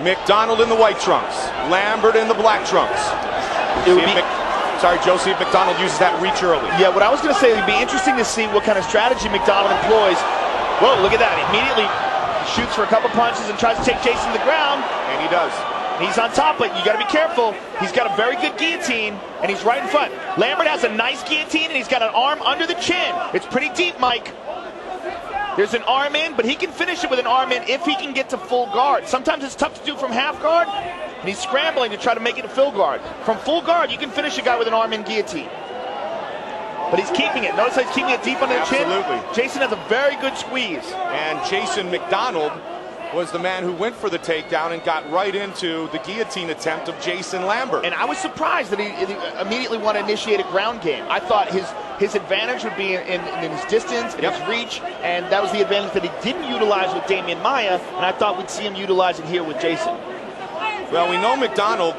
McDonald in the white trunks, Lambert in the black trunks. Sorry, Joe, see if McDonald uses that reach early. Yeah, what I was going to say, it'd be interesting to see what kind of strategy McDonald employs. Whoa, look at that. He immediately shoots for a couple punches and tries to take Jason to the ground. And he does. He's on top, but you got to be careful. He's got a very good guillotine, and he's right in front. Lambert has a nice guillotine, and he's got an arm under the chin. It's pretty deep, Mike. There's an arm in, but he can finish it with an arm in if he can get to full guard. Sometimes it's tough to do from half guard, and he's scrambling to try to make it to full guard. From full guard, you can finish a guy with an arm in guillotine. But he's keeping it. Notice how he's keeping it deep under the chin? Absolutely. Jason has a very good squeeze. And Jason McDonald was the man who went for the takedown and got right into the guillotine attempt of Jason Lambert. And I was surprised that he immediately wanted to initiate a ground game. I thought his advantage would be in his distance, in his reach, and that was the advantage that he didn't utilize with Damian Maia, and I thought we'd see him utilize it here with Jason. Well, we know McDonald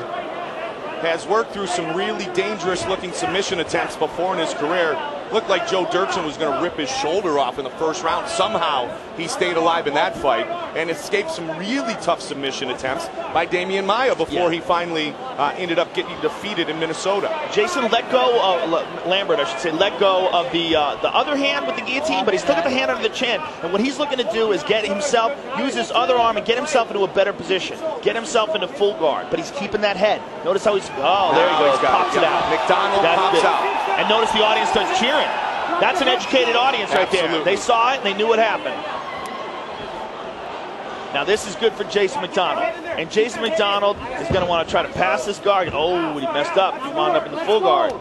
has worked through some really dangerous-looking submission attempts before in his career. Looked like Joe Dirksen was going to rip his shoulder off in the first round. Somehow, he stayed alive in that fight and escaped some really tough submission attempts by Damian Maia before he finally ended up getting defeated in Minnesota. Jason let go of Lambert, I should say, let go of the other hand with the guillotine, but he's still got the hand under the chin. And what he's looking to do is get himself, use his other arm and get himself into a better position, get himself into full guard. But he's keeping that head. Notice how he's, oh, there he goes, pops it out. McDonald pops out. And notice the audience starts cheering. That's an educated audience right there. They saw it and they knew what happened. Now this is good for Jason McDonald. And Jason McDonald is going to want to try to pass this guard. Oh, he messed up. He wound up in the full guard.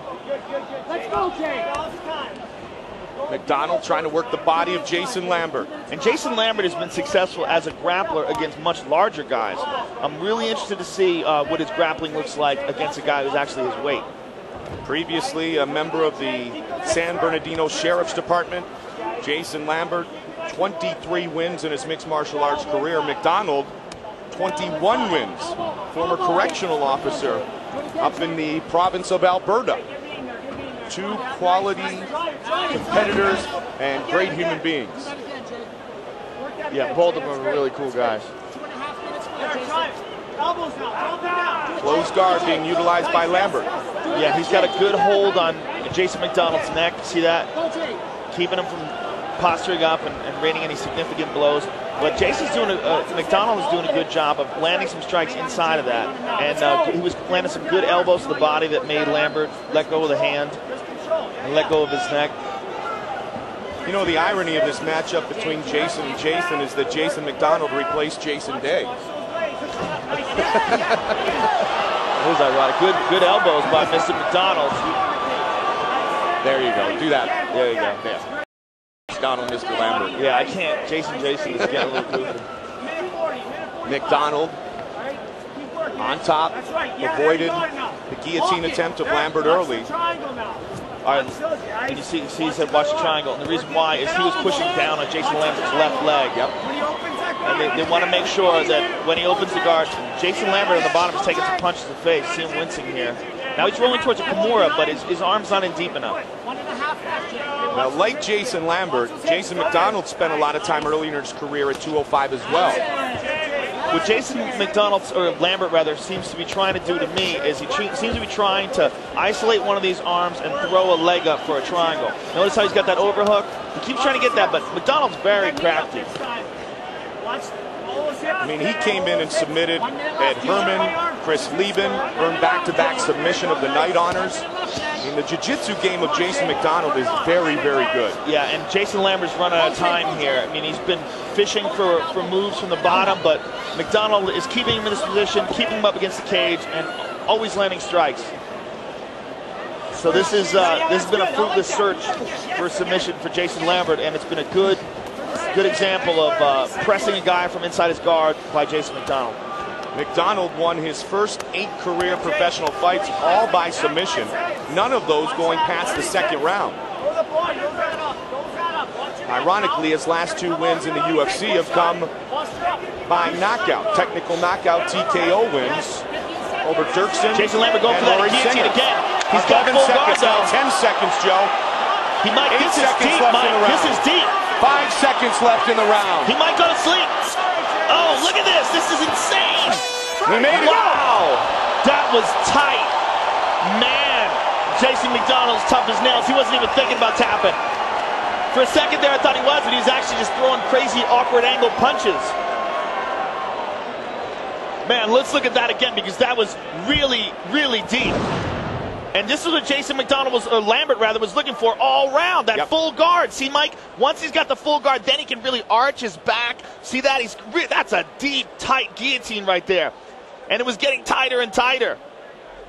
McDonald trying to work the body of Jason Lambert. And Jason Lambert has been successful as a grappler against much larger guys. I'm really interested to see what his grappling looks like against a guy who's actually his weight. Previously a member of the San Bernardino Sheriff's Department, Jason Lambert, 23 wins in his mixed martial arts career. McDonald, 21 wins, former correctional officer up in the province of Alberta. Two quality competitors and great human beings. Yeah, both of them are really cool guys. Close guard being utilized by Lambert. Yeah, he's got a good hold on Jason McDonald's neck. See that? Keeping him from posturing up and raining any significant blows. But Jason's doing McDonald is doing a good job of landing some strikes inside of that. And he was landing some good elbows to the body that made Lambert let go of the hand and let go of his neck. You know, the irony of this matchup between Jason and Jason is that Jason McDonald replaced Jason Day. It was ironic. Good elbows by Mr. McDonald. There you go. Do that. There you go. Yeah. McDonald, Mr. Lambert. Yeah, I can't. Jason is getting a little goofy. McDonald on top, avoided the guillotine attempt of Lambert early. All right, and you see he said watch the triangle. And the reason why is he was pushing down on Jason Lambert's left leg. Yep. And they want to make sure that when he opens the guard, Jason Lambert on the bottom is taking some punches to the face. See him wincing here. Now he's rolling towards a Kimura, but his arm's not in deep enough. Now, like Jason Lambert, Jason McDonald spent a lot of time early in his career at 205 as well. What Jason McDonald, or Lambert rather, seems to be trying to do to me is he seems to be trying to isolate one of these arms and throw a leg up for a triangle. Notice how he's got that overhook? He keeps trying to get that, but McDonald's very crafty. I mean, he came in and submitted Ed Herman, Chris Lieben, earned back-to-back submission of the night honors. I mean, the jiu-jitsu game of Jason McDonald is very, very good. Yeah, and Jason Lambert's run out of time here. I mean, he's been fishing for moves from the bottom, but McDonald is keeping him in this position, keeping him up against the cage, and always landing strikes. So this has been a fruitless search for a submission for Jason Lambert, and it's been a good example of pressing a guy from inside his guard by Jason McDonald. McDonald won his first 8 career professional fights, all by submission. None of those going past the second round. Ironically, his last 2 wins in the UFC have come by knockout, technical knockout TKO wins over Dirksen. Jason Lambert going for that guillotine again. He's got full guard now. 10 seconds, Joe. He might. This is deep, Mike. This is deep. 5 seconds left in the round. He might go to sleep. Oh, look at this. This is insane. He made it. Wow. That was tight. Man, Jason McDonald's tough as nails. He wasn't even thinking about tapping. For a second there, I thought he was, but he was actually just throwing crazy, awkward angle punches. Man, let's look at that again, because that was really, really deep. And this is what Jason McDonald was, or Lambert rather, was looking for all round. That full guard. See, Mike, once he's got the full guard, then he can really arch his back. See that? That's a deep, tight guillotine right there. And it was getting tighter and tighter.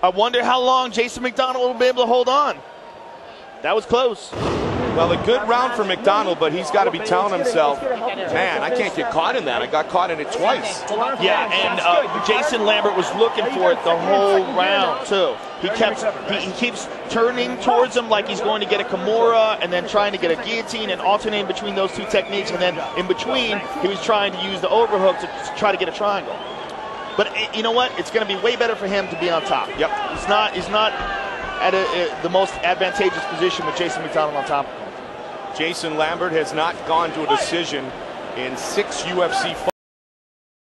I wonder how long Jason McDonald will be able to hold on. That was close. Well, a good round for McDonald, but he's got to be telling himself, man, I can't get caught in that. I got caught in it twice. Yeah, and Jason Lambert was looking for it the whole round, too. He keeps turning towards him like he's going to get a Kimura and then trying to get a guillotine and alternating between those two techniques. And then in between, he was trying to use the overhook to try to get a triangle. But you know what? It's going to be way better for him to be on top. Yep. He's not at the most advantageous position with Jason McDonald on top of him. Jason Lambert has not gone to a decision in 6 UFC fights.